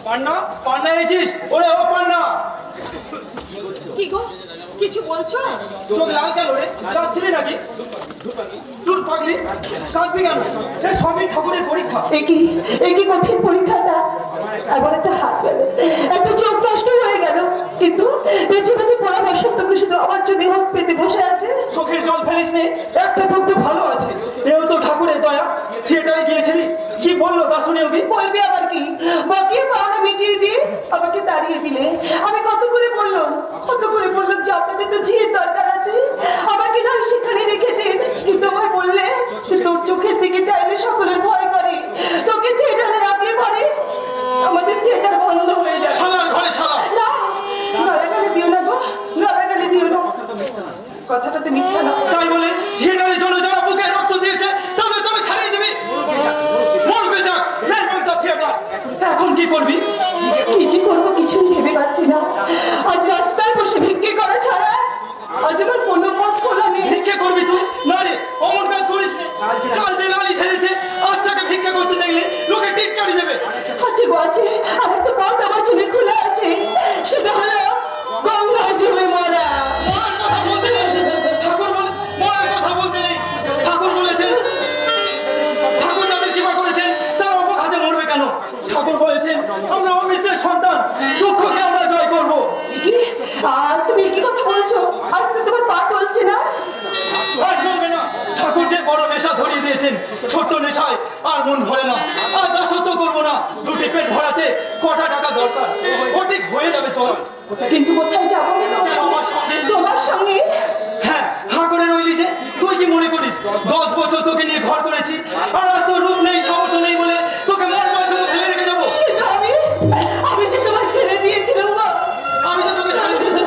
পান্না পান্না এসেছিস? ওরে ও পান্না, কি গো কিছু বলছো? চোখ লাল কেন রে? কাঁদছিলি নাকি? দূর পাগলি, কাঁদবি কেন? এ সবই ঠাকুরের পরীক্ষা। একই কঠিন পরীক্ষাটা। আমার একটা হাত গেল, একটা চোখ নষ্ট হয়ে গেল, কিন্তু বেঁচে বেঁচে পড়া বসন্তকে শুধু আমার জন্য হাত পেতে বসে আছে। চোখের জল ফেলিস নে, একটা চোখ তো ভালো আছে। এও তো ঠাকুরের দয়া। থিয়েটারে গিয়েছিলি, কি বললো তা শুনে ওকে? বলবি আবার কি? বকিয়ে পাওনা মিটিয়ে দিয়ে আমাকে তাড়িয়ে দিলে। আমি কত করে বললাম যে আপনাদের তো ঝিয়ের দরকার আছে, আমাকে না সেখানে রেখে দিন, কিন্তু আমায় বললে যে তোর চোখের দিকে চাইলে সকলের ভয় করে, তোকে থিয়েটারে রাখলে পরে আমাদের থিয়েটার বন্ধ হয়ে যায়। শালার ঘরে শালা। না, গালাগালি দিও না গো, গালাগালি দিও না, কথাটা তো মিথ্যা না। তাই বলে থিয়েটারের জন্য যারা বুকে রক্ত দিয়েছে তাদের তবে ছাড়িয়ে দিবি? মরবে যাক, নির্মাণ তার থিয়েটার। এখন কি করবি? কি যে করবো কিছুই ভেবে পাচ্ছি না। আজ রাস্তায় বসে ভিক্ষে করা ছাড়া আজ আমার কোনো পথ খোলা নেই। ভিক্ষে করবি তুই? না রে, অমন কাজ করিস নি। কাল যে রানী সেরেছে, আজ তাকে ভিক্ষা করতে দেখলে লোকে টিটকারি দেবে। আছে গো আছে, আর একটা পথ আমার জন্য খোলা আছে, সেটা হলো গঙ্গায় ডুবে মরা। মরার কথা বলতে নেই। ঠাকুর বলে মরার কথা বলতে নেই। ঠাকুর বলেছেন, ঠাকুর যাদের কৃপা করেছেন তারা অবখাতে মরবে কেন? ঠাকুর বলেছেন আমরা অমৃতের সন্তান, দুঃখকে আমরা জয় করবো। কি আজ তুমি কি কথা বলছো? আজ তো তোমার পা চলছে না। আর চলবে না। ঠাকুর যে বড় নেশা ধরিয়ে দিয়েছেন, ছোট্ট নেশায় আর মন ভরে না। আজ দাসত্ব করবো না, দুটি পেট ভরাতে কটা টাকা দরকার, সঠিক হয়ে যাবে। চল। কিন্তু কোথায় যাবো? আমার সঙ্গে। তোমার সঙ্গে? হ্যাঁ, হাঁ করে রইলি যে। তুই কি মনে করিস 10 বছর তোকে নিয়ে ঘর করেছি, আর আজ তোর রূপ নেই সামর্থ্য নেই বলে তোকে মরবার জন্য ফেলে রেখে যাবো? কিন্তু আমি যে তোমার ছেড়ে দিয়েছিলাম মা। আমি তো তোকে ছাড়ি দিয়েছি।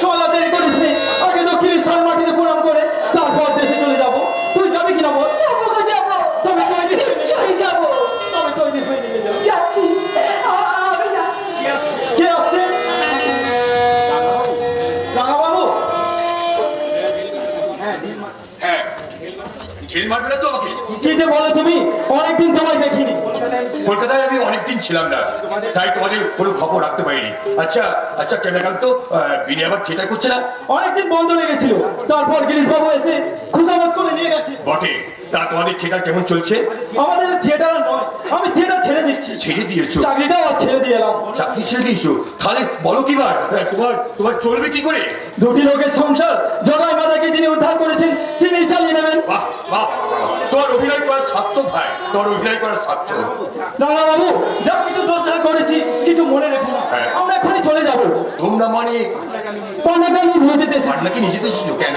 চল আর দেরি করিস নি। আগে দক্ষিণেশ্বর মাটিতে প্রণাম করে তারপর দেশে চলে যাবো। তুই যাবি কিনা বল? যাবো গো যাবো, তবে তৈরি। নিশ্চয়ই যাবো। আমি তৈরি হয়ে নিয়ে যাবো। যাচ্ছি, আমি যাচ্ছি। কে আসছে? রাঙাবাবু। হ্যাঁ, ঢিল মারবে না তো আমাকে? কি যে বলো তুমি, অনেকদিন তোমায় দেখিনি। কলকাতায় আমি অনেকদিন ছিলাম না, তাই তোমাদের কোনো খবর রাখতে পারিনি। আচ্ছা আচ্ছা, কেনাকান্ত বিনি আবার থিয়েটার করছে না? অনেকদিন বন্ধ লেগেছিল, তারপর গিরিশ বাবু এসে খুশামত করে নিয়ে গেছে। বটে, তা তোমাদের থিয়েটার কেমন চলছে? আমাদের থিয়েটার আর নয়, আমি থিয়েটার ছেড়ে দিচ্ছি। ছেড়ে দিয়েছো? চাকরিটাও আর ছেড়ে দিয়ে এলাম। চাকরি ছেড়ে দিয়েছো? তাহলে বলো কি বার, তোমার চলবে কি করে? দুটি লোকের সংসার জগাই মাদাকে যিনি উদ্ধার করেছেন তিনি চালিয়ে নেবেন। বাহ বাহ, তোমার অভিনয় করার সার্থক ভাই, তোমার অভিনয় করার সার্থক। রাঙা বাবু, যা কিছু দোষ করেছি কিছু মনে রেখো না। হ্যাঁ। আমরা এখনই চলে যাবো। তোমরা মানে? পানাকে আমি নিয়ে যেতে এসেছি। নাকি নিজে তো এসেছো? কেন?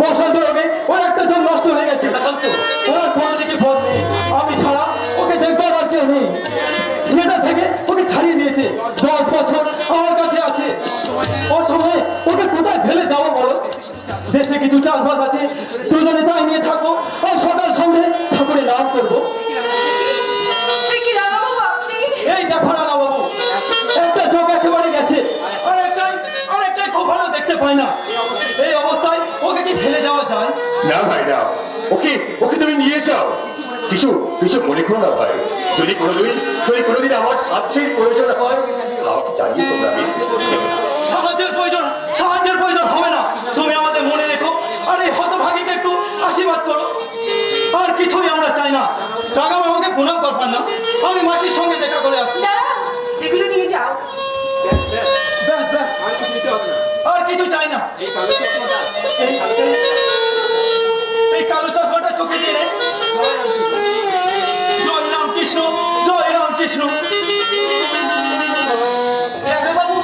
বসন্ত রোগে ওর একটা জন নষ্ট হয়ে গেছে। কেনাকান্ত? ওর কোনো দিকে ফল নেই, আমি ছাড়া ওকে দেখবার আর কেউ নেই। থিয়েটার থেকে ওকে ছাড়িয়ে দিয়েছে। 10 বছর আমার কাছে আছে, অসময়ে ওকে কোথায় ফেলে যাবো বলো? দেশে কিছু চাষবাস আছে, দুজনে তাই নিয়ে থাকবো, আর সকাল সন্ধ্যে ঠাকুরের নাম করবো। কি রাঙাবো আপনি? এই দেখো রাঙা বাবু, একটা চোখ একেবারে গেছে, আরেকটাই খুব ভালো দেখতে পাই না। এই অবস্থায় ওকে কি ফেলে যাওয়া যায়? না ভাই না, ওকে তুমি নিয়ে যাও। কিছু কিছু মনে করো না ভাই, যদি কোনোদিন আমার সাহায্যের প্রয়োজন হয় আমাকে জানিয়ে তোমরা। সাহায্যের প্রয়োজন হবে না, তুমি আমাদের মনে রেখো, আর এই হতভাগীকে একটু আশীর্বাদ করো। আর কিছুই আমরা চাই না। রাঙা বাবুকে প্রণাম করবেন না, আমি মাসির সঙ্গে দেখা করে আসছি। না, এগুলো নিয়ে যাও। ব্যাস ব্যাস, আর কিছু চাই না। এই কালো চশমাটা চোখে দিয়ে নে। জয় রাম কৃষ্ণ, জয় রাম কৃষ্ণ। রাঙাবাবু,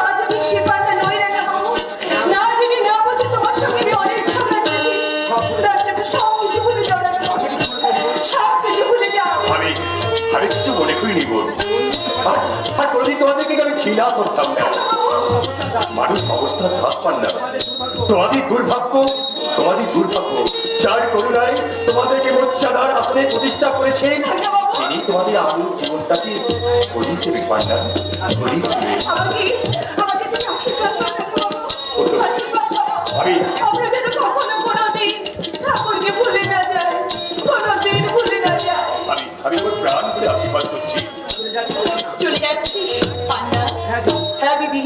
আজ আমি সে পান্না নই রাঙাবাবু। না জেনে না বুঝে তোমার সঙ্গে আমি অনেক ঝগড়া করেছি। তার জন্য সব কিছু ভুলে যাও রাঙাবাবু, সব কিছু ভুলে যাও। আমি কিছু মনে করিনি বোন, আর কোনোদিন তোমাদেরকে আমি ঘৃণা করতাম না। মানুষ অবস্থার ধাপ পান না। তোমাদের দুর্ভাগ্য, যার করুণায় তোমাদেরকে মর্যাদার আসনে প্রতিষ্ঠা করেছে, তিনি তোমাদের আলু জীবনটাকে গরিব দেবে পান্না, গরিব দেবে। আমাকে তুমি আশীর্বাদ করো রাঙাবাবু, আশীর্বাদ করো। আমরা যেন কখনো কোনোদিন ঠাকুরকে ভুলে না যাই, কোনোদিন ভুলে না আমি তোর প্রাণ করে আশীর্বাদ করছি। চলে যাচ্ছিস পান্না? হ্যাঁ দিদি,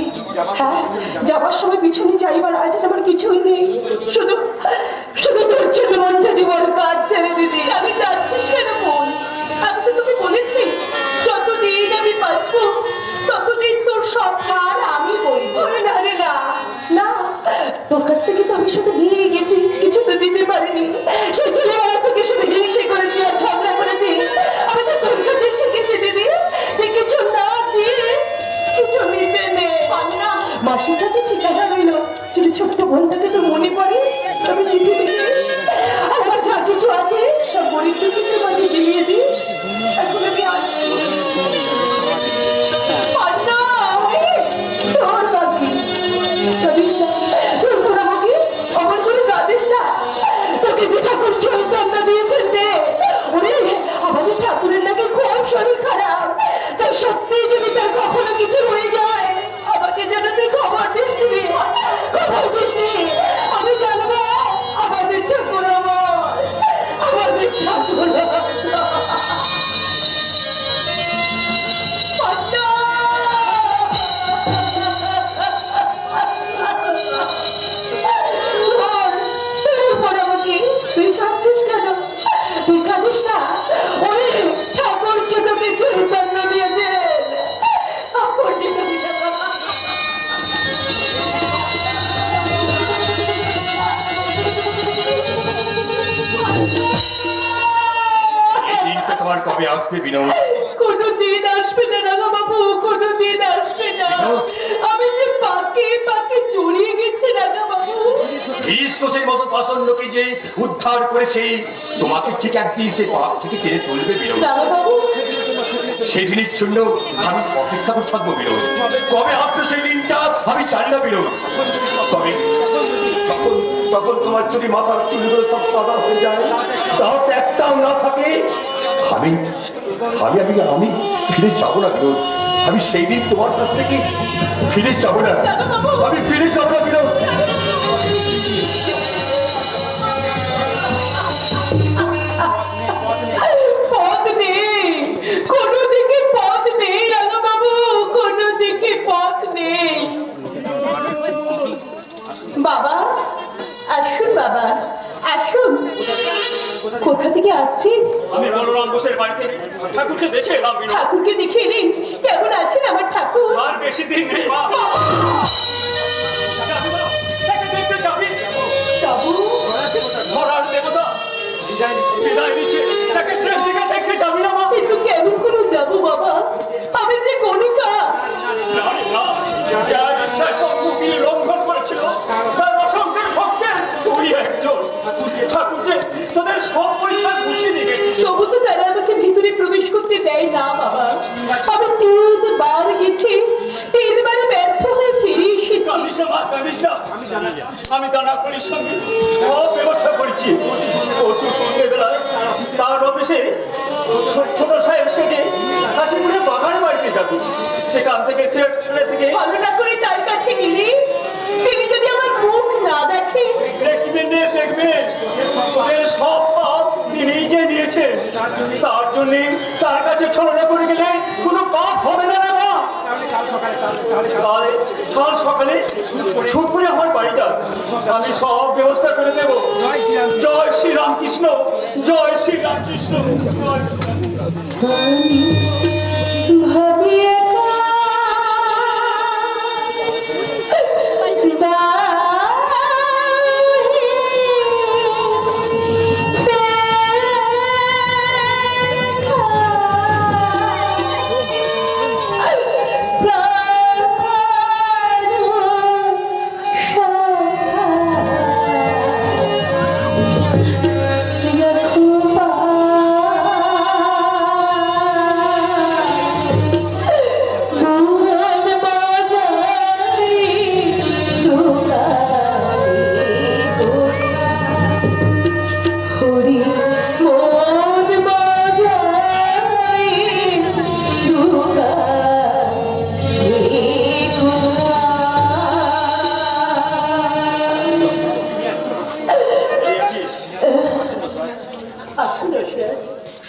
হ্যাঁ, যাবার সময় পিছনে যাইবার আজ আর আমার কিছুই নেই, শুধু শুধু তোর জন্য মনটা জীবন কাঁদছে রে দিদি। আমি যাচ্ছিস কেন বোন? আমি তো তোকে বলেছি যতদিন আমি বাঁচবো ততদিন তোর সব কার আমি বলবো। না রে না, না, তোর কাছ থেকে তো আমি শুধু নিয়ে গেছি, কিছু তো দিতে পারিনি। সে ছেলেবেলা থেকে শুধু হিংসে করেছি আর ঝগড়া করেছি। আমি তো তোর কাছে শিখেছি দিদি যে কিছু না দিয়ে কিছু নিতে নেই। মাসির কাছে ঠিকানা রইল, যদি ছোট্ট বোনটাকে তোর মনে পড়ে তবে চিঠি লিখিস, আর আমার যা কিছু আছে সব গরিব দুঃখীদের মাঝে বিলিয়ে দিস। এখন আমি আসছি। পান্না, তোর বাকি কাঁদিস না, তোর পোড়ামাকে অমন করে কাঁদিস না। তোকে যে ঠাকুর চৈতন্য দিয়েছেন রে, ওরে আমাদের ঠাকুরের নাকি খুব শরীর খারাপ, তাই সত্যি যদি তার কখনো কিছু হয়ে যায় আমাকে যেন তুই খবর দিস নি, খবর দিস নি। আমি জানবো আমাদের ঠাকুর আমাদের ঠাকুর। তুই কাঁদছিস কেন? তুই কাঁদিস না, ওই ঠাকুর যে তোকে চৈতন্য দিয়েছে, ঠাকুর যে তোকে এই দিনটা তোমার কবে আসবে বিনোদ? কোনোদিন আসবে না রাঙা বাবু, কোনোদিন আসবে না। আমি যে পাকে পাকে জড়িয়ে গেছি রাঙা বাবু। সেই মতো পাষণ্ডকে যে উদ্ধার করেছে তোমাকে ঠিক একদিন সে পাপ থেকে টেনে তুলবে বিনোদ। রাঙা বাবু, সেই দিনের জন্য আমি অপেক্ষা করে থাকবো বিনোদ। কবে আসবে সেই দিনটা আমি জানি না বিনোদ। তবে তখন তখন তোমার যদি মাথার চুলগুলো সব সাদা হয়ে যায়, তাহলে একটাও না থাকে, আমি আমি আমি আমি ফিরে যাবো না বিনোদ। আমি সেই দিন তোমার কাছ থেকে ফিরে যাবো না, আমি ফিরে যাবো না বিনোদ। পথ নেই, কোনো দিকে পথ নেই রাঙা বাবু, কোনো দিকে পথ নেই। বাবা আসুন, বাবা আসুন। কোথা থেকে আসছেন? আমি বলরাম বোসের বাড়ি থেকে ঠাকুরকে দেখে এলাম বিনোদ। ঠাকুরকে দেখে এলেন? কেমন আছেন আমার ঠাকুর? আর বেশি দিন নেই মা। তাকে দেখতে যাবি? বাবু, ধরার দেবতা বিদায় দিচ্ছে, তাকে শেষ দিকে দেখতে যাবি না মা? একটু কেমন করে যাবো বাবা? আমি যে কণিকা। জানি না, যার ইচ্ছায় কর্মকে লঙ্ঘন করেছিল, তার অসংখ্যের ভক্তের তুই একজন। ঠাকুরকে তোদের সব পরীক্ষা বুঝিয়ে দিয়ে গেছি। তবু তো তারা আমাকে ভিতরে প্রবেশ করতে দেয় না বাবা। আমি 3বার গেছি, 3বারে ব্যর্থ হয়ে ফিরে এসেছি। কাঁদিস না মা, কাঁদিস না। আমি দানাকড়ির সঙ্গে সব ব্যবস্থা করেছি। পরশু সন্ধ্যেবেলায় তার অফিসে ছোট সাহেব সেজে কাশীপুরে বাগান বাড়িতে যাবি। সেখান থেকে থিয়েটারে থেকে ছলনা করে তার কাছে গেলে তিনি যদি আমার মুখ না দেখে। দেখবেন রে, দেখবেন ওদের সব পাপ তিনি যে নিয়েছেন, তার জন্য তার কাছে ছলনা করে গেলে কোনো পাপ হবে না রে মা। কাল সকালে ছুট করে আমার বাড়িটা আমি সব ব্যবস্থা করে দেবো। জয় শ্রী রামকৃষ্ণ, জয় শ্রী রামকৃষ্ণ, জয় শ্রী রামকৃষ্ণ। ভাবিয়ে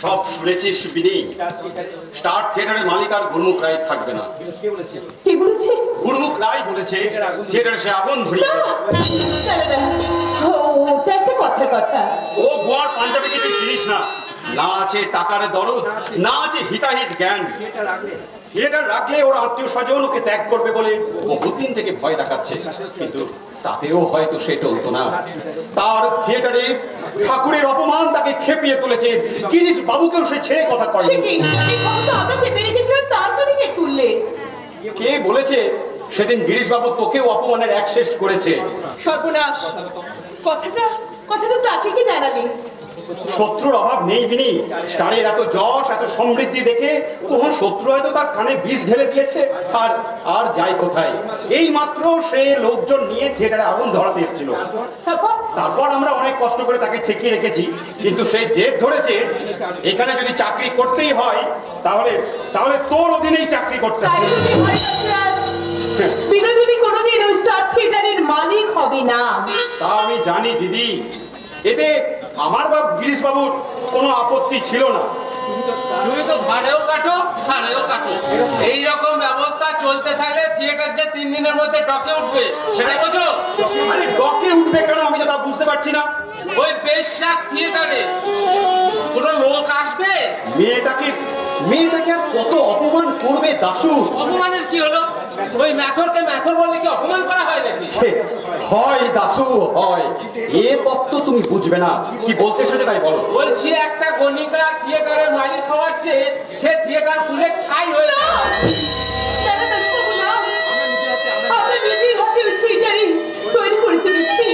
সব শুনেছিস বিনি, স্টার থিয়েটারের মালিক আর গুরমুখ রায় থাকবে না। কে বলেছে? গুরমুখ রায় বলেছে থিয়েটারে সে আগুন ধরিয়ে না, দেবে। না, না, না। ওটা একটা কথার কথা। ও গোয়ার পাঞ্জাবিকে তুই চিনিস না, না আছে টাকার দরদ, না আছে হিতাহিত জ্ঞান। থিয়েটার রাখলে ওর আত্মীয় স্বজন ওকে ত্যাগ করবে বলে বহুদিন থেকে ভয় দেখাচ্ছে, কিন্তু তাতেও হয়তো সে টলতো না। তার থিয়েটারে ঠাকুরের অপমান তাকে খেপিয়ে তুলেছে, গিরিশ বাবুকেও সে ছেড়ে কথা সে করেনি। কি? এই খবর তো আমরা চেপে রেখেছিলাম, তারপরে কে তুললে? কে বলেছে সেদিন গিরিশ বাবু তোকেও অপমানের এক শেষ করেছে? সর্বনাশ! কথাটা কথাটা তাকে কি জানালি? শত্রুর অভাব নেই বিনি, স্টারের এত যশ এত সমৃদ্ধি দেখে কোন শত্রু হয়তো তার কানে বিষ ঢেলে দিয়েছে। আর আর যাই কোথায়, এই মাত্র সে লোকজন নিয়ে থিয়েটারে আগুন ধরাতে এসেছিল। তারপর তারপর আমরা অনেক কষ্ট করে তাকে ঠেকিয়ে রেখেছি, কিন্তু সে জেদ ধরেছে এখানে যদি চাকরি করতেই হয় তাহলে তাহলে তোর অধীনেই চাকরি করতে তাই হবে। যদি হয় সর্বনাশ, বিনোদিনী কোনোদিন ওই স্টার থিয়েটারের মালিক হবে না। তা আমি জানি দিদি, এতে আমার বা গিরিশ বাবুর কোনো আপত্তি ছিল না। তুমি তো ভাড়েও কাটো খাড়েও কাটো, এইরকম ব্যবস্থা চলতে থাকলে থিয়েটার যে 3 দিনের মধ্যে ডকে উঠবে সেটা বোঝো। আরে ডকে উঠবে কেন আমি তো তা বুঝতে পারছি না। ওই বেশ্যার থিয়েটারে কোনো লোক আসবে? মেয়েটাকে আর কত অপমান করবে দাশু? অপমানের কি হলো? ওই ম্যাথরকে ম্যাথর বললে কি অপমান করা হয় নাকি? হয় দাশু হয়, এ তত্ত্ব তুমি বুঝবে না। কি বলতে এসেছো তাই বলো। বলছি একটা গণিকা থিয়েটারের মালিক হওয়ার চেয়ে সে থিয়েটার খুলে ছাই হয়ে না, না, না, শোনো না। আমরা নিজের হাতে ওই থিয়েটারই তৈরি করে তুলেছি।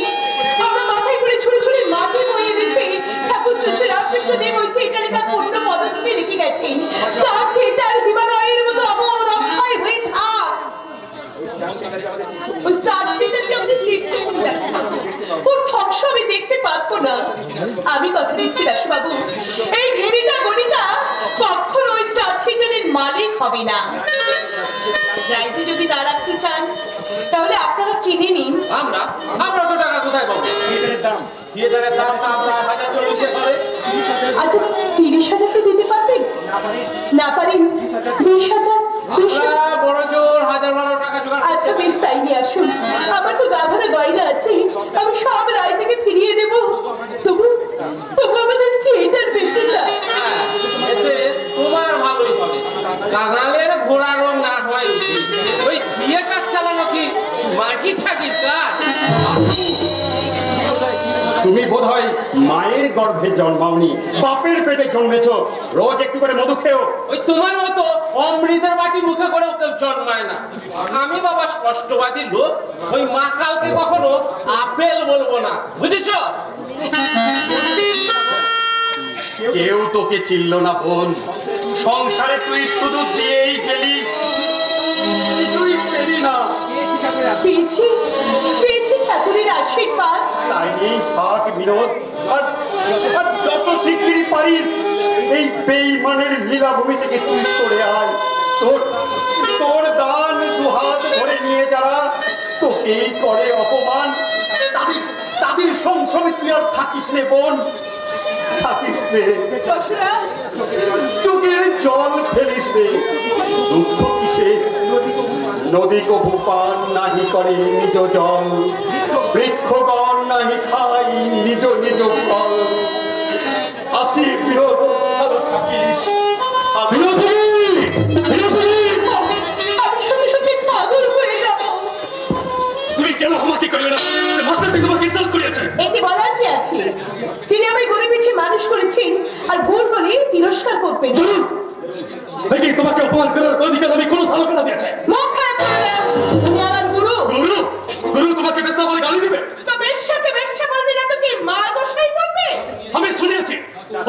আমরা মাথায় করে ছুঁড়ে ছুঁড়ে মাটি বয়ে এনেছি। ঠাকুর শ্রী রামকৃষ্ণদেব ওই থিয়েটারে তার পূর্ণ পদক্ষেপে রেখে গেছেন। স্টার থিয়েটার হিমালয়ের মতো অমর অক্ষয় হয়ে থাক। ওই স্টার থিয়েটার যে আমাদের তীর্থভূমি দেখা, ওর ধ্বংস আমি দেখতে পারবো না। আমি কথা দিচ্ছি দাসবাবু, এই ঘেরিটা গণিতা কখনো ওই স্টার থিয়েটারের মালিক হবে না। রাইতে যদি না রাখতে চান তাহলে আপনারা কিনে নিন। আমরা তো টাকা কোথায় পাবো? থিয়েটারের দাম না 1,040 করে। আচ্ছা, 30,000 দিতে পারবেন? না পারেন 20,000? আমরা বড় জোর 1,012 টাকা জোগাড়। আচ্ছা বেশ, তাই নিয়ে আসুন। আমার তো গাভরা গয়না আছে, আমি সব রাইজকে ফিরিয়ে দেব। তবু তবু আমাদের থিয়েটার বেঁচে যায়। এতে তোমার ভালোই হবে, কাঙালের ঘোড়া রং না হয় উচিত। ওই থিয়েটার চালানো কি মাটি ছাকির কাজ? তুমি বোধহয় মায়ের গর্ভে জন্মাওনি, বাপের পেটে জন্মেছো। রোজ একটু করে মধু খেও। ওই তোমার মতো অমৃতের বাটি মুখে করেও কেউ জন্মায় না। আমি বাবা স্পষ্টবাদী লোক, ওই মা কাউকে কখনো আপেল বলবো না, বুঝেছ? কেউ তোকে চিনল না বোন, সংসারে তুই শুধু দিয়েই গেলি, তুই পেলি না। পেয়েছি পেয়েছি ঠাকুরের আশীর্বাদ। তাই নেই থাক বিনোদ, আর যত শিগগিরই পারিস এই বেঈমানের লীলাভূমি থেকে তুই সরে আয়। তোর দান দুহাত ধরে নিয়ে যারা তোকেই করে অপমান, তাদের সংসবে তুই আর থাকিস নে বোন, থাকিস নে। দশরাজ, চোখের জল ফেলিস নে। দুঃখ কিসে? নদী কবু পান নাহি করে নিজ জল, বৃক্ষগণ নাহি খাই নিজ নিজ ফল। আসি বিনোদ, ভালো থাকিস। আমি সত্যি সত্যি পাগল হয়ে যাব। তুমি কেন আমাকে করলে না? মাস্টার কি তোমাকে ইনসাল্ট করিয়েছে? এতে বলার কি আছে? তিনি আমায় গড়ে পিঠে মানুষ করেছেন, আর ভুল হলে তিরস্কার করবেন। নাকি তোমাকে অপমান করার অধিকার আমি কোন সালকেরা দিয়েছে? মুখ খারাপ করে না, তুমি আমার গুরু। গুরু তোমাকে বেশ বলে গালি দিবে? তো বেশ্যাকে বেশ্যা বলবে না তো কি মা গোসাই বলবে? আমি শুনিয়েছি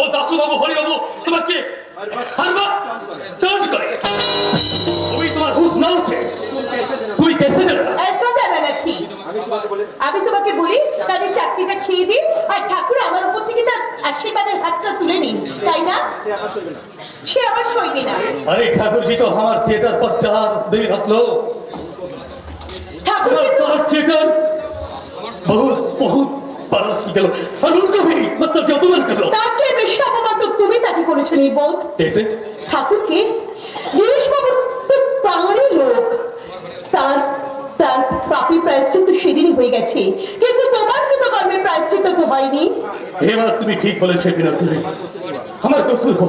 ও দাসু বাবু হরি বাবু তোমাকে হারবার দর্দ করে। তুমি তোমার হুঁশ না উঠে তুমি কেসে যাবে না? ऐसा জানা নাকি? আমি তোমাকে বলি তাদের চাকরিটা খেয়ে দিন, আর ঠাকুর আমার উপর থেকে তার আশীর্বাদের হাতটা তুলে নিন, তাই না? সে আবার সইবে না। अरे ठाकुर जी तो हमारे थिएटर पर 4 दिन हंसलो। ঠাকুর কিন্তু थिएटर बहुत बहुत बरस की गलो और उनको भी मतलब जो तुम कर लो। তার চেয়ে বেশি অপমান তো তুমি তাকে করেছো। কিছু নির্বোধ। कैसे ঠাকুরকে গিরিশবাবু তো বাঙালি লোক, তার তার পাপি প্রায়শ্চিত্ত সেদিনই হয়ে গেছে, কিন্তু তোমার কৃতকর্মের প্রায়শ্চিত্ত তো হয়নি। ये बात तुम्हें ठीक बोले छे बिना तुम हमारे कसूर हो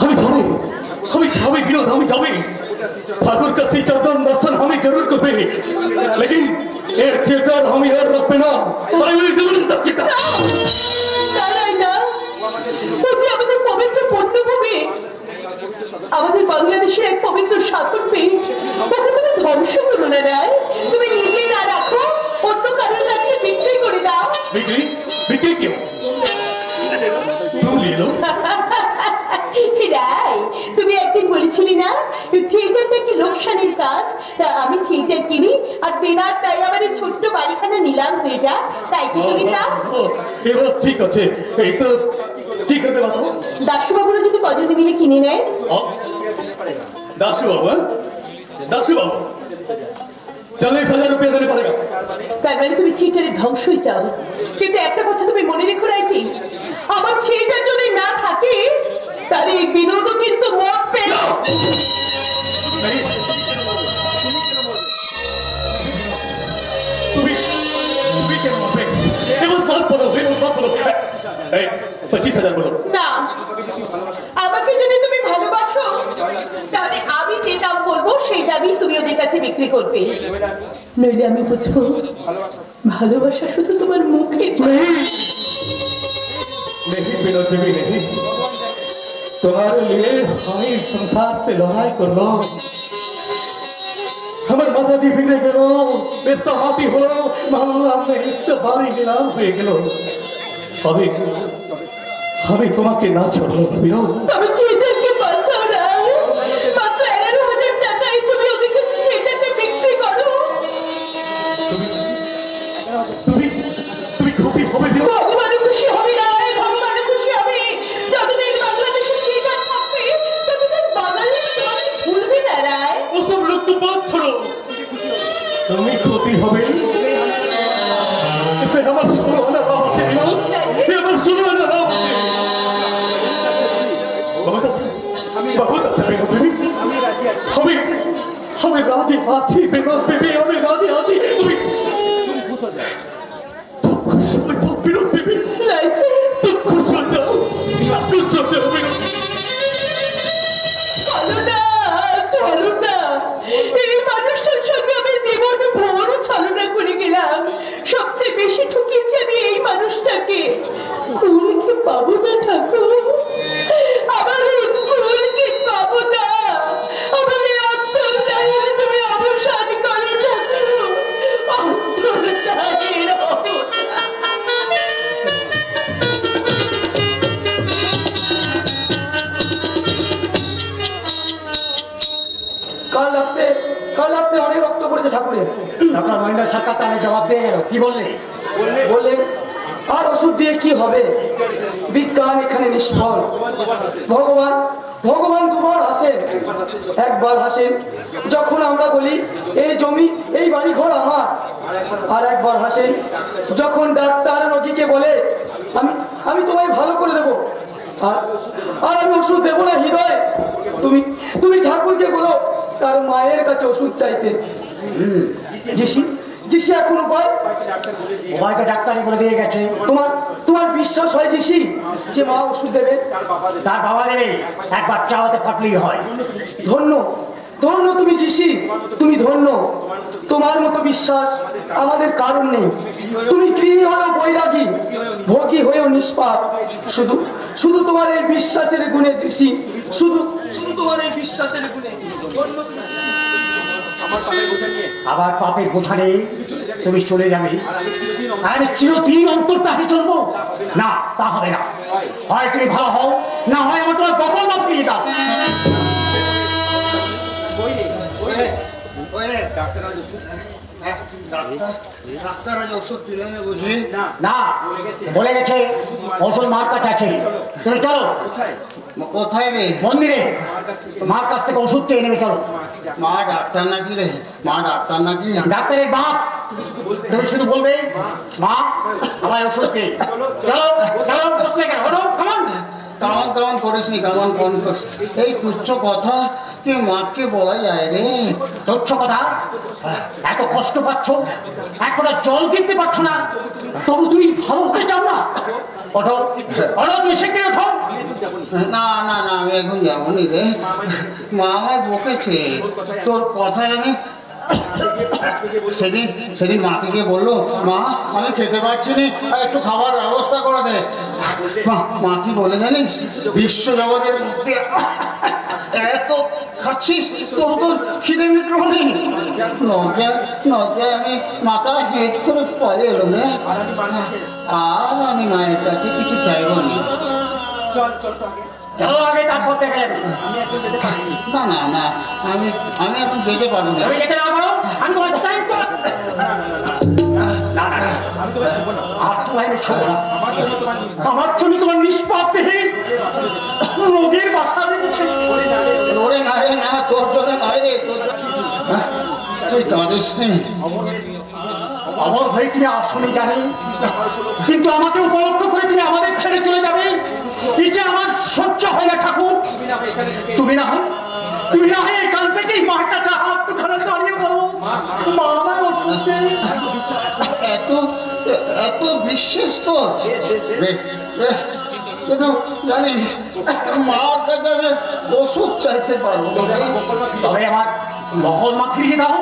हमें जावे विनोद हमें जावे ठाकुर का श्री चरण दर्शन हमें जरूर करबे लेकिन एक थिएटर हमें और रखबे ना I will do the theatre তারাই না, ও যে আমাদের পবিত্র পুণ্যভূমি, আমাদের বাংলাদেশের এক পবিত্র সাধন পেয়ে ওকে তুমি ধ্বংস করো না রায়। তুমি নিজে না রাখো, অন্য কারোর কাছে বিক্রি করে দাও। बिक्री बिक्री क्यों तुम ले लो রায়, তুমি একদিন বলেছিলে না থিয়েটারটা কি লোকসানের কাজ, তা আমি থিয়েটার কিনি আর বেনার তাই আমার এই ছোট্ট বাড়িখানা নিলাম হয়ে যা, তাই কি তুমি চাও? ये बात ठीक আছে এই তো ঠিক করতে বাতো দাসবাবুরা যদি কজনে মিলে কিনে নেয়? दासू बाबू दासू बाबू 40,000 रुपया देने पड़ेगा তার মানে তুমি থিয়েটারের ধ্বংসই চাও। কিন্তু একটা কথা তুমি মনে রেখো রাইজি, আমার থিয়েটার যদি না থাকে তাহলে এই বিনোদও কিন্তু মত পেল। नहीं तुम्हें क्या मालूम है ये बात बोलो 25,000 बोलो না, আমাকে যদি তুমি ভালোবাসো তাহলে আমি যে দাম বলবো সেই দামই তুমি ওদের কাছে বিক্রি করবে, নইলে আমি বুঝবো ভালোবাসা শুধু তোমার মুখে। नहीं विनोद देवी नहीं तुम्हारे लिए हमें संसार पे लड़ाई कर लो हमारे माता जी बिगड़े गलो बेस्ता हाथी हो मोहल्ला में एक बारी नीलाम हुए गलो अभी हमें तुम्हारे ना छोड़ो विनोद আমি থিয়েটারকে বাঁচাও না, মাত্র 11,000 টাকায় তুমি ওদেরকে থিয়েটারটা বিক্রি করো। तुम्हें खुशी हो विनोद ভগবানও খুশি হবে না, ভগবানও খুশি হবে। যতদিন বাংলাদেশে থিয়েটার থাকবে ততদিন বাঙালি তোমাদের ভুলবে না রায়। वो सब लोग तो बात छोड़ो तुम्हें खुशी हो इसे हमारे शुरू होना बाबा से विनोद ये हमारे शुरू होना बाबा से बहुत अच्छा विनोद बेबी हमें राजी आची विनोद बेबी हमें राजी आची तुम्हें तुम खुश हो जाओ विनोद बेबी রাইজি, तुम खुश हो जाओ विनोद চলো না, চলো না। এই মানুষটার সঙ্গে আমি জীবন ভোর ছলনা করে গেলাম, সবচেয়ে বেশি ঠকিয়েছি আমি এই মানুষটাকে। কুলকে পাবো না ঠাকুর, আমার এই কুলকে পাবো না, আমার এই অন্তর্দায়ের তুমি অবসান করো ঠাকুর, অন্তর্দায়ের কাল রাত্রে অনেক রক্ত পড়েছে ঠাকুরের। ডক্টর মহেন্দ্র সরকার তাহলে জবাব দিয়ে গেল কি বললে বললেন আর ওষুধ দিয়ে কি হবে, বিজ্ঞান এখানে নিষ্ফল। ভগবান ভগবান দুবার হাসেন, একবার হাসেন যখন আমরা বলি এই জমি এই বাড়ি ঘর আমার, আর একবার হাসেন যখন ডাক্তার রোগীকে বলে আমি আমি তোমায় ভালো করে দেবো, আর আর আমি ওষুধ দেবো না হৃদয়। তুমি তুমি ঠাকুরকে বলো তার মায়ের কাছে ওষুধ চাইতে। জিসি জিসি এখন উপায় উভয়কে ডাক্তারি করে দিয়ে গেছে তোমার তোমার বিশ্বাস হয় জিসি যে মা ওষুধ দেবে? তার বাবা দেবে একবার চাওয়াতে ফাটলেই হয় ধন্য ধন্য তুমি জিসি, তুমি ধন্য। তোমার মতো বিশ্বাস আমাদের কারণ নেই। তুমি গৃহী হয়েও বৈরাগী, ভোগী হয়েও নিষ্পাপ, শুধু শুধু তোমার এই বিশ্বাসের গুণে জিসি, শুধু শুধু তোমার এই বিশ্বাসের গুণে। ধন্য তুমি জিসি। আবার পাপের বোঝা নেই তুমি চলে যাবে আর আমি চিরদিন অন্তর্তাহে চলবো না, তা হবে না। হয় তুমি ভালো হও, না হয় আমার তোমার বকল বাদ ফিরিয়ে দাও। ডাক্তার আজ ওষুধ দিলেন বুঝি না বলে গেছে ওষুধ মার কাছে আছে, তুমি চলো কোথায় রে? মন্দিরে মার কাছ থেকে ওষুধ চেয়ে নেবে, চলো। মা ডাক্তার নাকি রে? মা ডাক্তার নাকি? ডাক্তারের বাপ, তুমি শুধু বলবে মা আমার ওষুধ দে, চলো চলো বসলে কেন, হলো কেমন কামান কামান করিস নি, কামান কামান করিস। এই তুচ্ছ কথা কি মাকে বলা যায় রে? তুচ্ছ কথা, এত কষ্ট পাচ্ছ, একটা জল কিনতে পারছো না, তবু তুমি ভালো হতে চাও না? ওঠো, ওঠো, তুমি শিগগিরি ওঠো। না না না, আমি এখন যাবনি রে। মা আমায় বকেছে, তোর কথায় আমি সেদিন সেদিন মাকে গিয়ে বললো, মা আমি খেতে পারছি না, একটু খাবার ব্যবস্থা করে দে। মা কি বলে জানিস, বিশ্ব জগতের মধ্যে এত খাচ্ছিস তো তোর খিদে মিটলো নেই। লজ্জায় লজ্জায় আমি মাথা হেঁট করে পালিয়ে এলাম রে। আর আমি মায়ের কাছে কিছু চাইবো না। চলো আগে, তারপর দেখা যাবে। না না না, আমি আমি এখন যেতে পারবো না। তুমি যেতে না পারো, আমি তোমার চাই তো। না না না, আর তোমায় আমি ছোবো না। আমার জন্য তোমার নিষ্পাপ দেহে রোগের বাসা বেঁধেছে। ওরে না রে না, তোর জন্য নয় রে, তুই কাঁদিস নি। আমার ভাই তুমি আসলে জানি, কিন্তু আমাকে উপলক্ষ করে তুমি আমাদের ছেড়ে চলে যাবে, নিচে আমার সহ্য হয় না ঠাকুর। তুমি না হয় এখান থেকেই মার কাছে হাত দুখানা দাঁড়িয়ে বলো, মা আমার ওষুধ দে। এত এত বিশ্বাস তোর? বেশ বেশ, কিন্তু জানি মার কাছে আমি ওষুধ চাইতে পারবো না রে। তবে আমার মহল মা ফিরিয়ে দাও।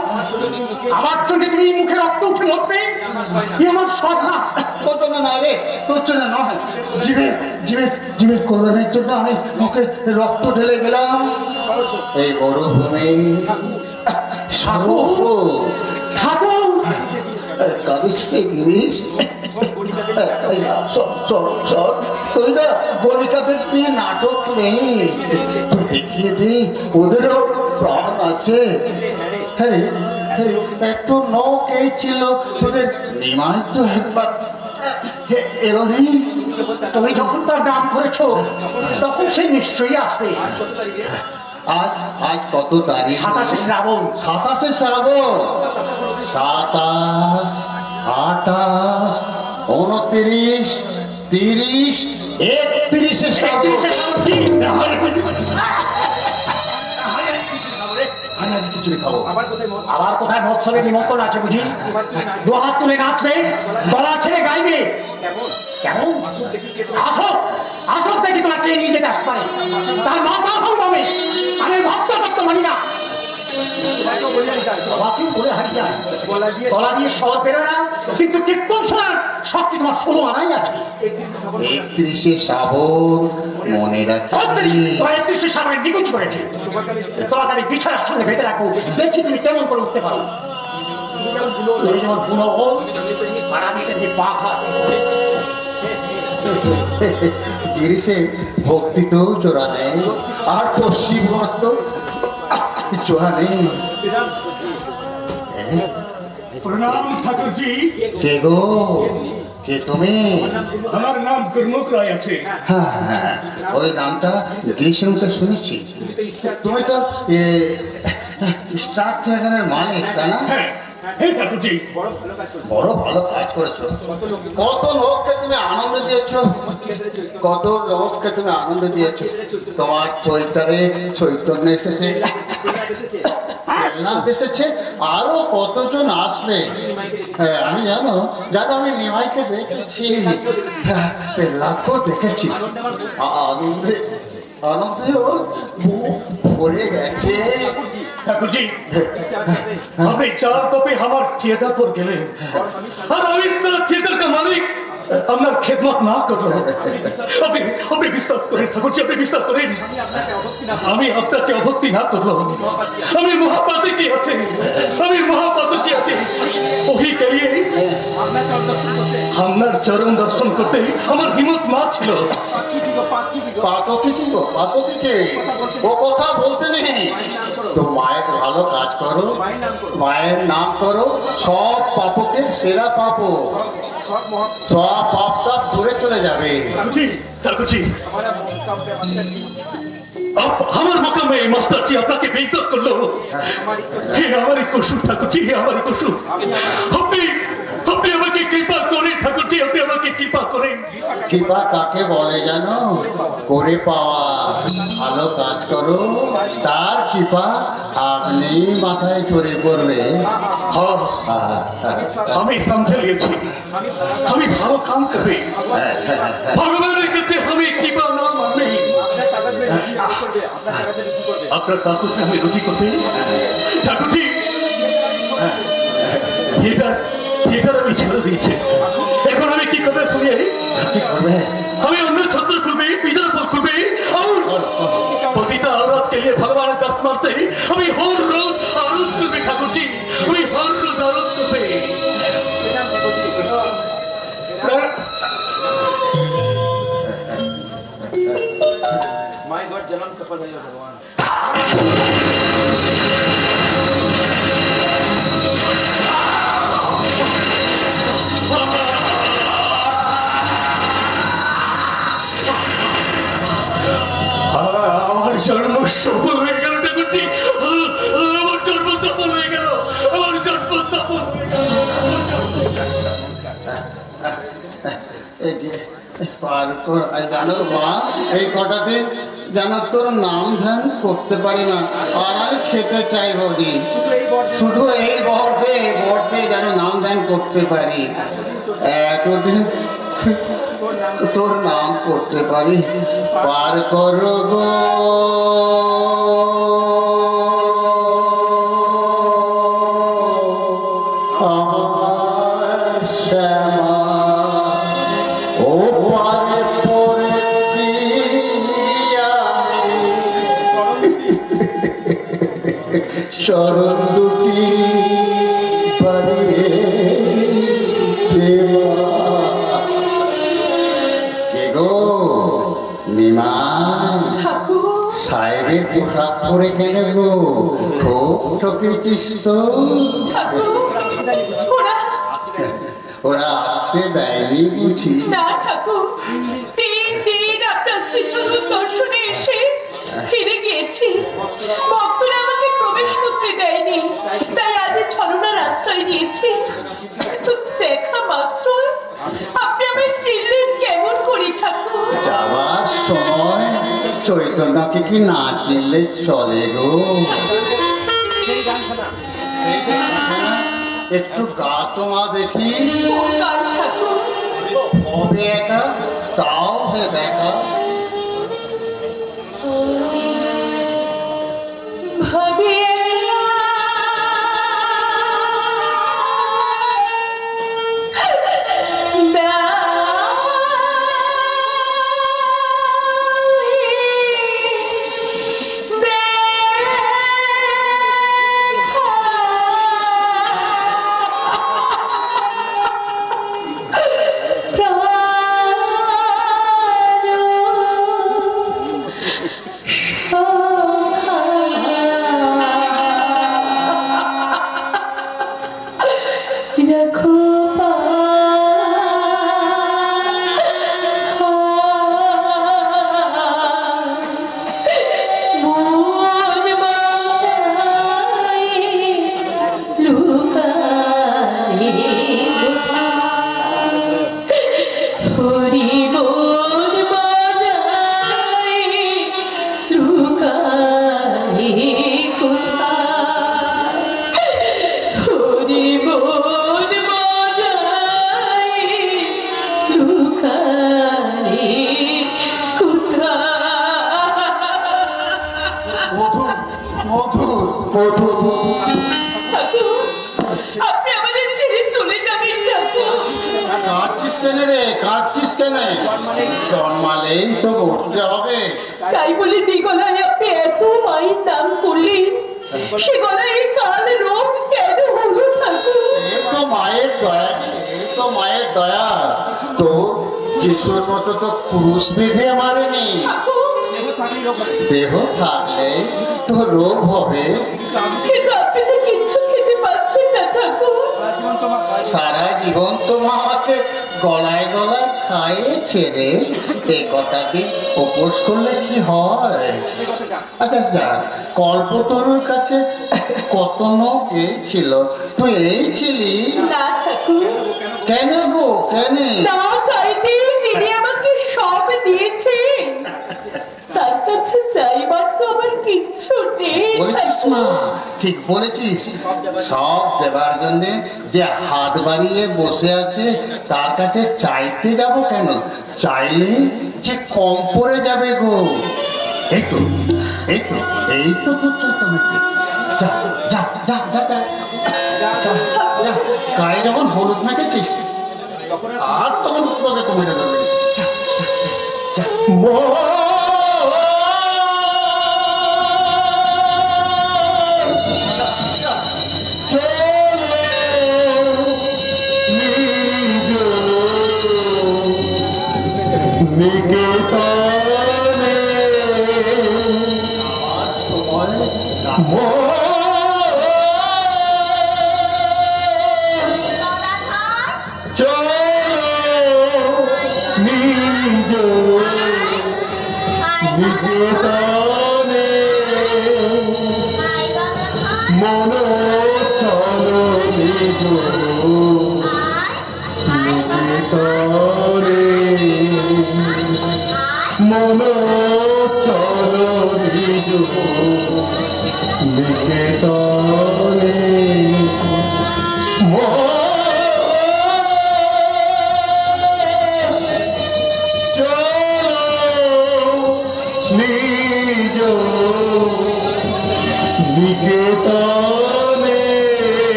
আমার জন্য তুমি মুখে রক্ত উঠে মরবে, এ আমার সব না। তোর জন্য নয় রে, তোর জন্য নয়, জীবের কল্যাণের জন্য আমি মুখে রক্ত ঢেলে গেলাম। এই বড় ভূমি ঠাকুর, কাঁদিস নে গিরিশ। তুই না গলিকাদের নিয়ে নাটক নেই, তুই দেখিয়ে দে ওদেরও প্রাণ আছে। হ্যাঁ এত নৌকে ছিল তোদের, নিমাই তো একবার এলো নেই। তুমি যখন তার নাম করেছো তখন সে নিশ্চয়ই আসবে। আজ আজ কত তারিখ? 27শে শ্রাবণ। 27শে শ্রাবণ, 27, 28, 29, 30, 31শে শ্রাবণ। খিচুড়ি খাবো। আবার কোথায় মহোৎসবের নিমন্ত্রণ আছে বুঝি? দু হাত তুলে নাচবে, গলা ছেড়ে গাইবে। কেমন? আসো দেখি তোমার কে নিয়ে যেতে আসতে পারে। তার মাথা ফল পাবে। আমি ভক্ত মানি না। গলা দিয়ে স্বর বেরোয় না, কিন্তু কীর্তন শোনার শক্তি তোমার 16 আনাই আছে। 31শে শ্রাবণ মনে রাখি। 31শে শ্রাবণে নিকুচ করেছে। তোমাকে আমি বিছানার সঙ্গে বেঁধে রাখবো, দেখি তুমি কেমন করে উঠতে পারো। তুমি যেমন বুনো হোক, পাড়া দিতে পা খা। গিরিশে ভক্তিতেও জোড়া নেই, আর তো শিব তো জোড়া নেই। প্রণাম ঠাকুরজি। কে গো, কে তুমি? আমার নাম গুরমুখ রায় আছে। হ্যাঁ, ওই নামটা গিরিশের মুখে শুনেছি। তুমি তো স্টার থিয়েটারের মালিক, তাই না? হ্যাঁ ঠাকুরজি, বড় ভালো কাজ করেছো। কত লোককে তুমি আনন্দ দিয়েছো, কত লোককে তুমি আনন্দ দিয়েছো। তোমার চৈতারে চৈতন্য এসেছে, না এসেছে, আরো কতজন আসবে। আমি জানো আমি নিমাইকে দেখেছি, পেল্লাকেও দেখেছি। আনন্দে আনন্দে ওর বুক ভরে গেছে। ঠাকুরজি, আপনি 4 কপি আমার থিয়েটার पर গেলেন, আর আমি থিয়েটার का मालिक আপনার খেদমত না করলো। আপনি বিশ্বাস করেন ঠাকুরজি, আপনি বিশ্বাস করেন, আমি আপনাকে অভক্তি না করলো। আমি মহাপাতে কি আছে, আমি মহাপাতে কি আছে, ওহি করিয়ে আপনার চরণ দর্শন করতে আমার হিম্মত না ছিল। পাতকিকে ও কথা বলতে নেই। তো মায়ের ভালো কাজ করো, মায়ের নাম করো, সব পাপকে সেরা পাপ, সব পাপটা দূরে চলে যাবে। ঠাকুরজি, আমার মোকামে মাস্টারজি আপনাকে বেইজ্জত করলো। হে আমারই কসুর ঠাকুরজি, হে আমারই কসুর। আপনি আপনি আমাকে কৃপা করেন ঠাকুরজি, আপনি আমাকে কৃপা করেন। কৃপা কাকে বলে জানো? করে পাওয়া ভালো কাজ করো, তার কৃপা আপনি মাথায় চড়ে পড়বে। আমি সমঝে লিয়েছি, আমি ভালো কাম করি, ভগবানের কাছে আমি কৃপা না মানি। আপনার ঠাকুরকে আমি রুচি করতে ঠাকুরজি, থিয়েটার আমি ছেড়ে দিয়েছি। এখন আমি কি করবে শুনিয়ে? কি করবে? আমি অন্য छत्र खुलबे, बीजापुर खुलबे और पतिता औरत के लिए भगवान दस मारते हमें हर रोज आरोज करबे ठाकुर जी, हमें हर रोज आरोज करबे। माय गॉड, जन्म सफल है भगवान। আমার জন্ম সফল হয়ে গেল ঠাকুরজি, আমার জন্ম সফল হয়ে গেল, আমার জন্ম সফল হয়ে গেল। এই যে পার কর- এই জানো মা, এই কটা দিন যেন তোর নাম ধ্যান করতে পারি না, আর আমি খেতে চাইবো নি। শুধু এই বর্দে যেন নাম ধ্যান করতে পারি, এতদিন তোর নাম করতে পারি। পার করো গো আমার শ্যামা, ও পারে পড়েছি আমি চরণ দুটি পারিয়ে দেওয়া। কে গো নিমাই, ঠাকুর, সাহেবের পোশাক পরে কেন গো? খুব ঠকেছিস তো। ঠাকুর, ওরা ওরা আসতে দেয়নি বুঝি? না ঠাকুর, 3 দিন আপনার শ্রীচরণ দর্শনে এসে ফিরে গিয়েছি। ভক্তরা আমাকে প্রবেশ করতে দেয়নি, তাই আজ ছলনার আশ্রয় নিয়েছি। কিন্তু দেখা মাত্র আপনি আমায় চিনলেন কেমন করি ঠাকুর? যাওয়ার সময় চৈতন্যকে কি না চিনলে চলে গো? একটু গা তোমা দেখি। ও কার ঠাকুর? হবে একা, তাও হে দেখা। ভাবিয়ে রাখো মন বাজাই লুকানি হরি মন বাজাই লুকানি হরি মন বাজাই লুকানি মধুর মধুর মধুর। ঠাকুর, আপনি আমাদের ছেড়ে চলে যাবেন ঠাকুর? কাঁদছিস কেন রে? কাঁদছিস কেন? জন্মালেই তো মরতে হবে। তাই বলে যে গলায় আপনি এত মায়ের নাম করলেন, সে গলায় এই কাল রোগ কেন হলো ঠাকুর? এ তো মায়ের দয়া, এ তো মায়ের দয়া। তো যিশুর মতো তো ক্রুশ বেঁধে মারেনি। ঠাকুর, দেহ থাকলে তো রোগ হবে। কিন্তু আপনি তো কিচ্ছু খেতে পাচ্ছেন না ঠাকুর। সারা জীবন তো মা আমাকে গলায় গলায় খাইয়েছে রে। এ কথা কি উপোস করলে কি হয়? আচ্ছা যাক, কল্পতরুর কাছে কত লোক এই ছিল, তুই এই ছিলি? না ঠাকুর, ঠাকুর কেন গো কেন? না চাইতে যিনি আমাকে সব দিয়েছেন তার কাছে চাইবার তো আমার কিচ্ছু নেই বলেছিস মা, ঠিক বলেছিস। সব দেবার জন্য যে হাত বাড়িয়ে বসে আছে তার কাছে চাইতে যাব কেন? চাইলে যে কম পড়ে যাবে গো। এই তো এই তো এই তো তোর চৈতন্যতে। যা যা যা যা যা যা যা, গায়ে যখন হলুদ মেখেছিস আর তখন তোকে কমে যাবে। যা যা যা।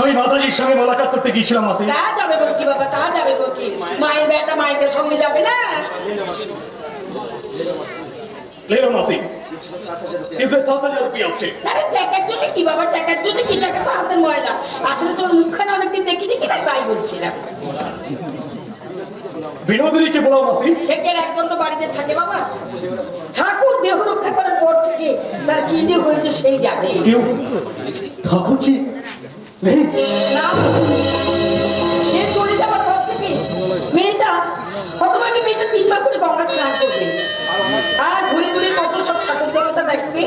আমি মাতাজির সঙ্গে মোলাকাত করতে গিয়েছিলাম মাসি। তা যাবে বলে কি বাবা, তা যাবে বলে কি? মায়ের বেটা মায়ের সঙ্গে যাবে না? লেলো মাসি, এতে 7,000 রুপিয়া হচ্ছে। আরে টাকার জন্য কি বাবা, টাকার জন্য কি? টাকা তো হাতের ময়লা। আসলে তোর মুখখানা অনেকদিন দেখিনি কিনা তাই বলছিলাম। বিনোদিনীকে বলো মাসি। সে কে একদম তো বাড়িতে থাকে বাবা? ঠাকুর দেহ রক্ষা করার পর থেকে তার কি যে হয়েছে সেই যাবে। কেউ ঠাকুর কি নেই? না, সে চলে যাবার পর থেকে মেয়েটা কতবারকে মেয়েটা 3 বার করে গঙ্গা স্নান করবে আর ঘুরে ঘুরে কত সব ঠাকুর দেবতা দেখবে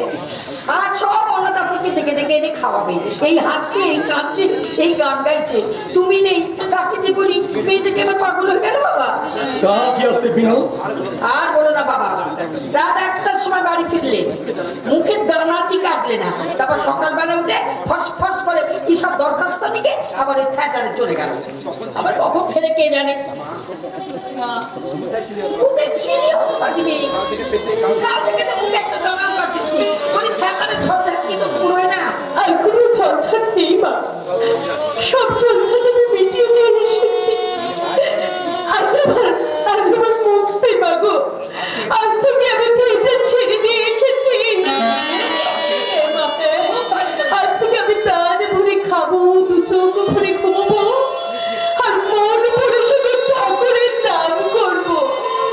আর সব অনাথ ঠাকুরকে দেখে দেখে এনে খাওয়াবে। এই হাসছে, এই কাঁদছে, এই গান গাইছে, তুমি নেই তাকে যে বলি মেয়েটাকে আমার পাগল হয়ে গেল বাবা। তা কি আসতে বিনোদ? আর বলো না বাবা, রাত 1টার সময় বাড়ি ফিরলে মুখের দানাটি কাটলে না, তারপর সকালবেলা উঠে ফস ফস করে কি সব দরখাস্ত নিকে আবার এই থিয়েটারে চলে গেল। আবার কখন ফেরে কে জানে। মুখে ছিঁড়ি হতে পারবি কাল থেকে তো মুখে একটা দানা কাটছিস, ওই থিয়েটারে ছত্রাক কি তো পুরোয় না? আর কোনো ঝঞ্ঝাট নেই মা, সব ঝঞ্ঝাট আমি মিটিয়ে নিয়ে এসেছি। আজ আমার মুক্তি মাগো, আজ থেকে আমি থিয়েটার ছেড়ে দিয়ে এসেছি। আজ থেকে আমি প্রাণ ভরে খাবো, দু চোখ ভরে ঘুমবো আর মন ভরে শুধু ঠাকুরের নাম করবো।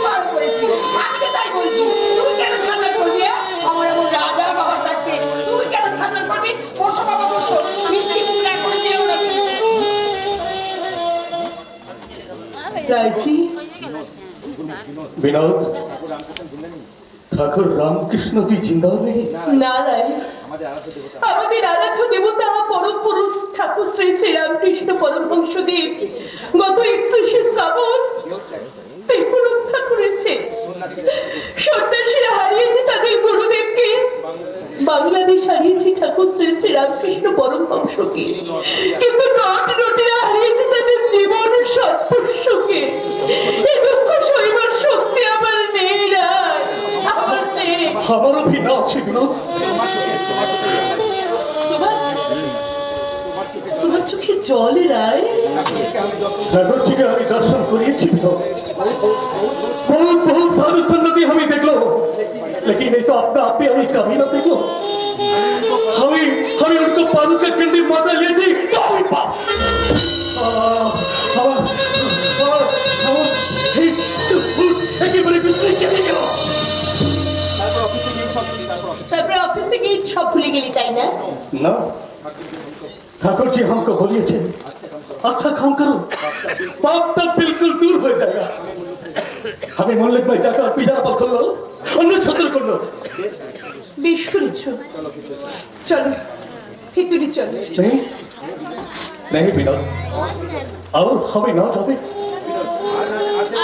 ভালো করেছিস, আমি তো তাই বলছি। তুই কেন ঠান্ডা করবি? আমার এমন রাজা বাবা থাকতে তুই কেন ঠান্ডা করবি? বসো বাবা বসো, মিষ্টি মুখ না করে যেও না। রাজি বিনোদ, ঠাকুর রামকৃষ্ণ জি জিন্দা নেই? না রায়, আমাদের আরাধ্য দেবতা পরম পুরুষ ঠাকুর শ্রী শ্রীরামকৃষ্ণ পরমহংসদেব গত 31শে শ্রাবণ দেহ রক্ষা করেছে। সন্ন্যাসীরা হারিয়েছে তাদের গুরুদেবকে, বাংলাদেশ হারিয়েছে ঠাকুর শ্রী শ্রীরামকৃষ্ণ পরমহংসকে, কিন্তু নটেরা হারিয়েছে তাদের জীবন সৎপুষ্যকে। এই দুঃখ সইবার শক্তি আমার নেই রায়, আমার নেই। আমারও ভিন্ন আছে বিনোদ। তোমার চোখে জল রায়। सागर जी का हमें दर्शन करिए बहुत बहुत साधु संगति हमें देख लो, लेकिन नहीं तो अपना आप ही हमें कभी ना देख लो। हमें हमें उनको पानी का कंडी माता लिए थी तो हमें पाप एक बड़े गुस्से के लिए करो। তারপরে অফিসে গিয়ে সব ভুলে গেলি তাই না? ना ठाकुर जी हमको बोलिए थे अच्छा काम करो, पाप तब बिल्कुल दूर हो जाएगा। हमें मोहल्ले में जाकर पिज्जा पर खोल लो, अन्य छत्र कर लो। বেশ করেছো, চলো ভিতরে চলো। नहीं नहीं बिना और हमें ना जाते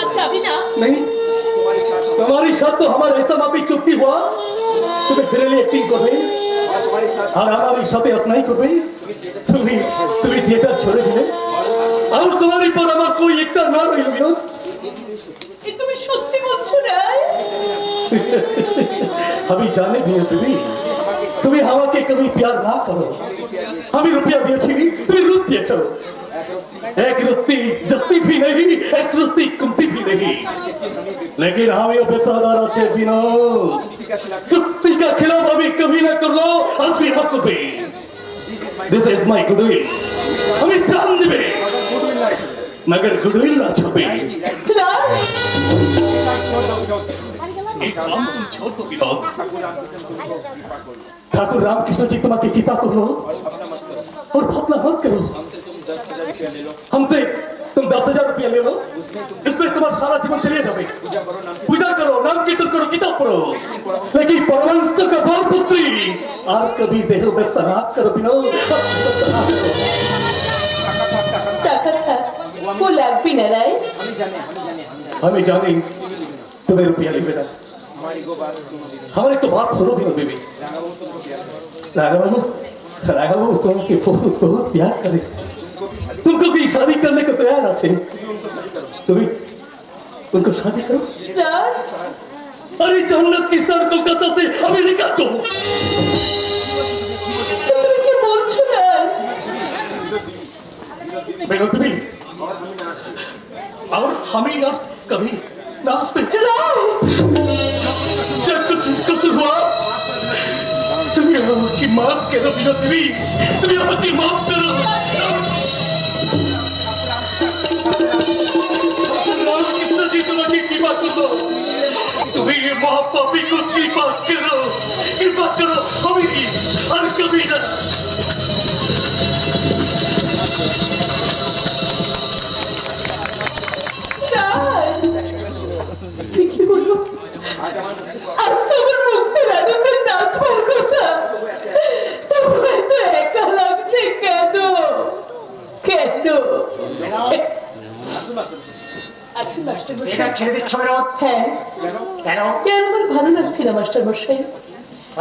আচ্ছা আমি না नहीं, तुम्हारी साथ तो हमारा ऐसा मापी चुप्ती हुआ, तुम्हें फिर लिए एक्टिंग कर रही और हमारी साथ ऐसा नहीं कर रही। तुम्हें तुम्हें थिएटर छोड़े दिले और तुम्हारी पर हमारा कोई एकता ना रही विनोद। এ তুমি সত্যি বলছো না? हमें जाने भी है तुम्हें, तुम्हें हवा के कभी प्यार ना करो। हमें रुपया दिए छी, तुम्हें रूप दिए चलो। एक रुपती जस्ती भी नहीं, एक रुपती कुमती भी नहीं, लेकिन हमें बेसादार अच्छे विनोद चुप्ती का खिलाफ अभी कभी ना कर लो और भी हक पे। दिस इज माय गुडविल, हमें जान देवे मगर गुडविल ना छुपे। छोड़ दो विनोद। ठाकुर रामकृष्ण जी तुम्हारी कृपा करो और भावना मत करो। हमसे तुम 10,000 रुपया ले लो, इसमें तुम्हारा सारा जीवन चले जाए। पूजा करो, नाम कीर्तन करो, किताब पढ़ो, लेकिन परमहंस का बहुत पुत्री और कभी देह व्यस्त ना करो विनोद। টাকা থাক, ও লাগবে না রায়। हमें जाने तुम्हें रुपया ले बेटा, हमारे तो बात सुनो भी बेबी। राघव बाबू तुम्हें बहुत बहुत प्यार करे, तुमको भी शादी करने को तैयार আছে, तुम्हें उनको शादी करो। রায় अरे जन्नत की सर कोलकाता से अमेरिका तो তুমি কি বলছো না? बेटा तुम्हें और हमें यार कभी नाश में जब कुछ कसूर हुआ तुम्हें उसकी माफ करो बिना, तुम्हें उसकी माफ करो। रामकृष्ण जी तुम्हारी कृपा करो, तुम्हें ये महापापी को कृपा करो हमें और कभी ना। কি বলবো, আজ তো আমার মুক্তি রাধুদের নাচবার কথা, তোমার তো একা লাগছে কেন? কেন? আসুন মাস্টার মশাই। এটা ছেড়ে দিচ্ছ বিনোদ? হ্যাঁ, কেন? কেন আমার ভালো লাগছে না মাস্টার মশাই?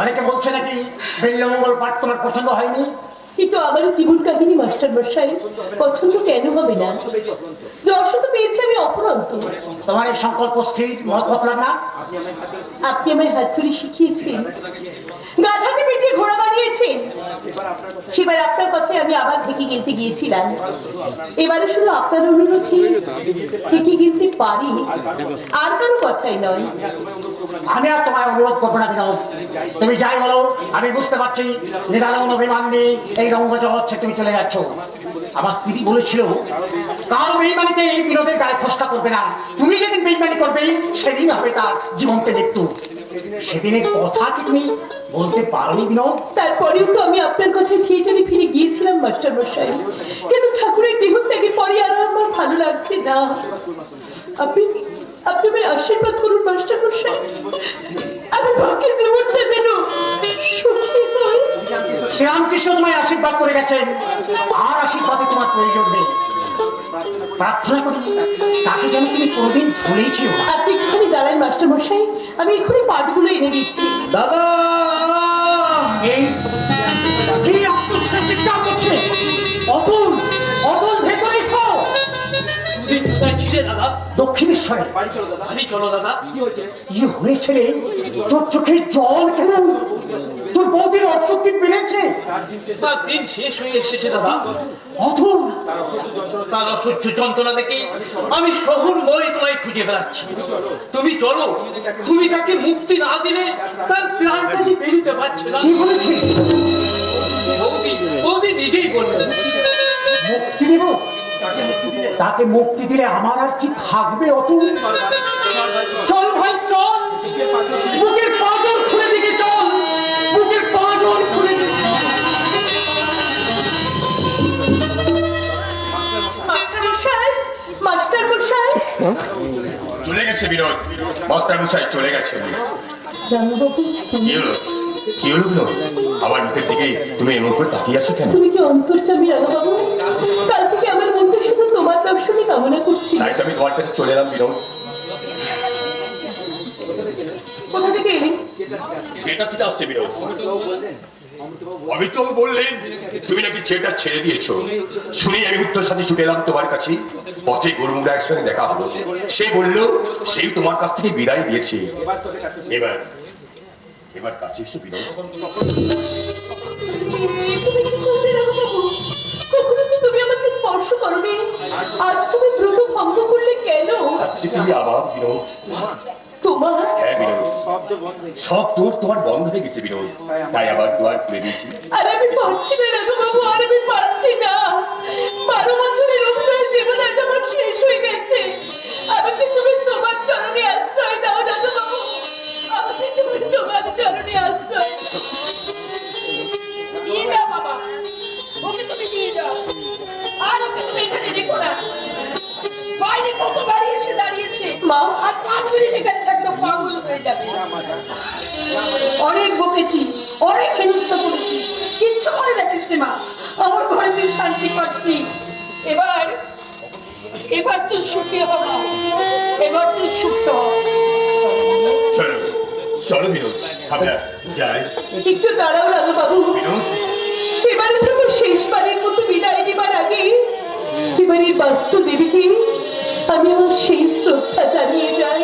অনেকে বলছে নাকি বিল্লমঙ্গল পাঠ তোমার পছন্দ হয়নি। কিন্তু আমার জীবন কাহিনী মাস্টার মশাই পছন্দ কেন হবে না? যশ তো পেয়েছি আমি অপরন্ত। তোমার এই সংকল্প স্থির, মত বদলাম না। আপনি আমায় হাত ধরে শিখিয়েছেন, গাধাকে পিটিয়ে ঘোড়া বানিয়েছেন। সেবার আপনার কথায় আমি আবার ঠেকে গিলতে গিয়েছিলাম, এবারে শুধু আপনার অনুরোধে ঠেকে গিলতে পারি, আর কারো কথাই নয়। আমি আর তোমায় অনুরোধ করবো না বিনোদ, তুমি যাই বলো আমি বুঝতে পারছি নিদারুণ অভিমান নিয়ে এই রঙ্গজগৎ ছেড়ে তুমি চলে যাচ্ছ। আমার স্ত্রী বলেছিল কারো বেইমানিতে এই বিনোদের গায়ে ফসকা করবে না, তুমি যেদিন বেইমানি করবে সেদিন হবে তার জীবন্ত মৃত্যু। সেদিনের কথা কি তুমি বলতে পারোনি বিনোদ? তারপরেও তো আমি আপনার কথায় থিয়েটারে ফিরে গিয়েছিলাম মাস্টার মশাই, কিন্তু ঠাকুরের দেহ ত্যাগের পরে আর আমার ভালো লাগছে না। আপনি আপনি আমায় আশীর্বাদ করুন মাস্টার মশাই, আমি বাকি জীবনটা যেন সুখী হই। শ্রীরামকৃষ্ণ তোমায় আশীর্বাদ করে গেছেন, আর আশীর্বাদে তোমার প্রয়োজন নেই। প্রার্থনা করি তাকে যেন তুমি কোনোদিন ভুলেই ছিল না। আপনি এখানে দাঁড়ান মাস্টার মশাই, আমি এক্ষুনি পাঠগুলো এনে দিচ্ছি। दादा এই কি আত্মশ্রেষ্ঠ চিৎকার করছে? অতুল, অতুল ভেতরে এসো। দাদা দক্ষিণেশ্বরে আমি চলো দাদা। কি হয়েছে রে? তোর চোখে জল কেন? তোর বৌদির অসুখ কি বেড়েছে? তার দিন শেষ হয়ে এসেছে দাদা। অথম তার অসহ্য যন্ত্রণা দেখে আমি শহর মরে তোমায় খুঁজে বেড়াচ্ছি। তুমি চলো, তুমি তাকে মুক্তি না দিলে তার প্রাণটা যে বেরোতে পারছে না। কি বলেছে? বৌদি বৌদি নিজেই বললেন। মুক্তি দেব? তাকে মুক্তি দিলে আমার আর কি থাকবে? অতুল, চল ভাই চল, বুকের পাঁজর খুলে দিকে চল, বুকের পাঁজর খুলে দিকে। মাস্টার মশাই, মাস্টার মশাই, চলে গেছে বিনোদ, মাস্টার মশাই চলে গেছে। কি হলো কি হলো বিনোদ? আমার মুখের দিকে তুমি এমন করে তাকিয়ে আছো কেন? তুমি কি অন্তর্যামী রাঘবাবু? কাল থেকে আমার মনটা শুধু তোমার দর্শনই কামনা করছি। তাই তো আমি তোমার কাছে চলে এলাম বিনোদ। কোথা থেকে এলি? থিয়েটার থেকে আসছে বিনোদ। অমিতবাবু বললেন তুমি নাকি থিয়েটার ছেড়ে দিয়েছো। শুনি আমি উত্তর সাথে ছুটে এলাম তোমার কাছে। পথে গরুমুড়া একসঙ্গে দেখা হলো। সে বললো সেই তোমার কাছ থেকে বিদায় দিয়েছে। এবার এবার কাছে এসে বিনোদ। তুমি কি করলে রাঘবাবু? কখনো তো তুমি আমাকে স্পর্শ করোনি। আজ তুমি ব্রত ভঙ্গ করলে কেন? আজকে তুমি আবার বিনোদ। তোমার হ্যাঁ বিনোদ, সব তোর তোমার বন্ধ হয়ে গেছে বিনোদ, তাই আবার দুয়ার খুলে দিয়েছি। আর আমি পারছি না রাঘবাবু, আর আমি পারছি না। 12 বছরের অভিনয় জীবন আজ আমার শেষ হয়ে গেছে। আমাকে তুমি তোমার চরণে আশ্রয় দাও রাঘবাবু, আমাকে তুমি তোমার চরণে আশ্রয় দাও। দিয়ে দাও বাবা, ওকে তুমি দিয়ে দাও, আর ওকে তুমি এখানে রেখো না। বাইরে কত গাড়ি এসে দাঁড়িয়েছে, মা, আর 5 মিনিট এখানে থাকলে পাগল হয়ে যাবে। অনেক বকেছি, অনেক হিংসা করেছি, কিচ্ছু করে রাখিস রে মা। আমার ঘরে তুই শান্তি পাচ্ছি। এবার এবার তুই সুখী হবা, এবার তুই সুখী হ। চলো চলো বিনোদ, আমরা যাই। একটু দাঁড়াও রাঘবাবু। বিনোদ, এবারে থেকে শেষবারের মতো বিদায় দিবার আগে এবারে বাস্তু দেবীকে আমি আমার সেই শ্রদ্ধা জানিয়ে যাই।